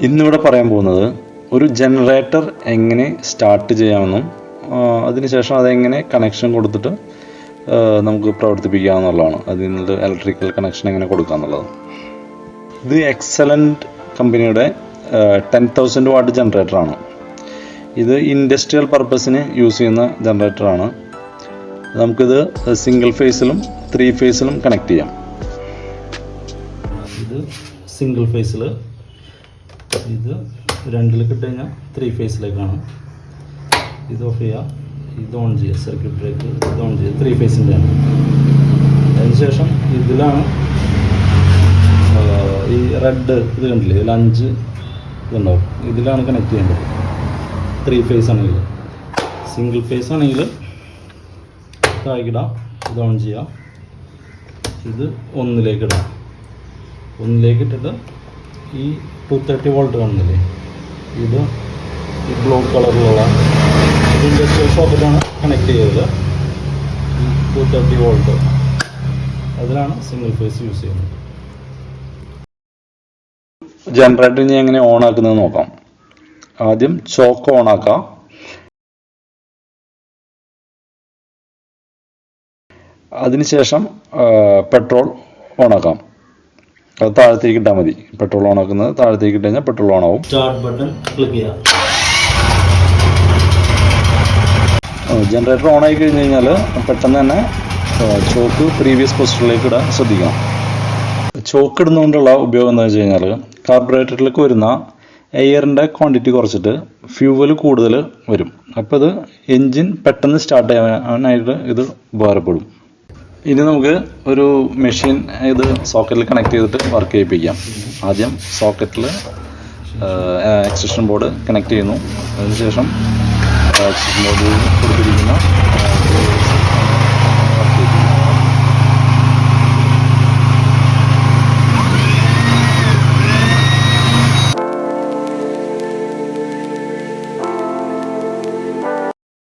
ഇന്നിവിടെ പറയാൻ പോകുന്നത് ഒരു ജനറേറ്റർ എങ്ങനെ സ്റ്റാർട്ട് ചെയ്യാമെന്നും അതിനുശേഷം അതെങ്ങനെ കണക്ഷൻ കൊടുത്തിട്ട് നമുക്ക് പ്രവർത്തിപ്പിക്കാമെന്നുള്ളതാണ്. അതിൽ നിന്ന് ഇലക്ട്രിക്കൽ കണക്ഷൻ എങ്ങനെ കൊടുക്കാമെന്നുള്ളത്. ഇത് എക്സലൻറ്റ് കമ്പനിയുടെ 10,000 വാട്ട് ജനറേറ്ററാണ്. ഇത് ഇൻഡസ്ട്രിയൽ പർപ്പസിന് യൂസ് ചെയ്യുന്ന ജനറേറ്ററാണ്. നമുക്കിത് സിംഗിൾ ഫേസിലും 3 ഫേസിലും കണക്ട് ചെയ്യാം. ഇത് സിംഗിൾ ഫേസിൽ, ഇത് 2ൽ കിട്ടി കഴിഞ്ഞാൽ 3 ഫേസിലേക്കാണ്. ഇത് ഓഫ് ചെയ്യുക, ഇത് ഓൺ ചെയ്യുക, സർക്യൂട്ട് ബ്രേക്ക് ഇത് ഓൺ ചെയ്യുക, 3 ഫേസിൻ്റെയാണ്. അതിനുശേഷം ഇതിലാണ് ഈ റെഡ് ഇത് കണ്ടില്ലേ, ഇതിൽ 5 ഇതുണ്ടാവും. ഇതിലാണ് കണക്ട് ചെയ്യേണ്ടത്. 3 ഫേസ് ആണെങ്കിൽ. സിംഗിൾ ഫേസ് ആണെങ്കിൽ താഴേക്കിടാം, ഇത് ഓൺ ചെയ്യാം, ഇത് 1ലേക്ക് ഇടാം. 1ലേക്ക് ഇട്ടിട്ട് ഈ 230 വോൾട്ട് കാണുന്നില്ലേ, ഇത് ഈ ബ്ലൂ കളറിലുള്ള ഇൻഡസ്ട്രിയൽ സോക്കറ്റാണ് കണക്ട് ചെയ്തത്. 230 വോൾട്ട് അതിലാണ് സിംഗിൾ ഫേസ് യൂസ് ചെയ്യുന്നത്. ജനറേറ്ററിനെ എങ്ങനെ ഓൺ ആക്കുന്നത് നോക്കാം. ആദ്യം ചോക്ക് ഓൺ ആക്കാം. അതിനുശേഷം പെട്രോൾ ഓൺ ആക്കാം. അത് താഴത്തേക്ക് ഇട്ടാൽ മതി. പെട്രോൾ ഓൺ ആക്കുന്നത് താഴത്തേക്ക് ഇട്ട് കഴിഞ്ഞാൽ പെട്രോൾ ഓൺ ആവും. സ്റ്റാർട്ട് ബട്ടൺ ക്ലിക്ക് ചെയ്യാം. ജനറേറ്റർ ഓൺ ആയി കഴിഞ്ഞ് കഴിഞ്ഞാൽ പെട്ടെന്ന് തന്നെ ചോക്ക് പ്രീവിയസ് പൊസിഷനിലേക്ക് ഇടാൻ ശ്രദ്ധിക്കണം. ചോക്ക് ഇടുന്നതുകൊണ്ടുള്ള ഉപയോഗം എന്താണെന്ന് വെച്ച് കഴിഞ്ഞാൽ കാർബറേറ്ററിലേക്ക് വരുന്ന എയറിൻ്റെ ക്വാണ്ടിറ്റി കുറച്ചിട്ട് ഫ്യൂവൽ കൂടുതൽ വരും. അപ്പോൾ ഇത് എൻജിൻ പെട്ടെന്ന് സ്റ്റാർട്ട് ചെയ്യാനായിട്ട് ഇത് ഉപകാരപ്പെടും. ഇനി നമുക്ക് ഒരു മെഷീൻ ഇത് സോക്കറ്റിൽ കണക്ട് ചെയ്തിട്ട് വർക്ക് ചെയ്യിപ്പിക്കാം. ആദ്യം സോക്കറ്റിൽ എക്സ്റ്റൻഷൻ ബോർഡ് കണക്ട് ചെയ്യുന്നു. അതിനുശേഷം എക്സ്റ്റൻഷൻ ബോർഡിൽ കൊടുത്തിരിക്കുന്ന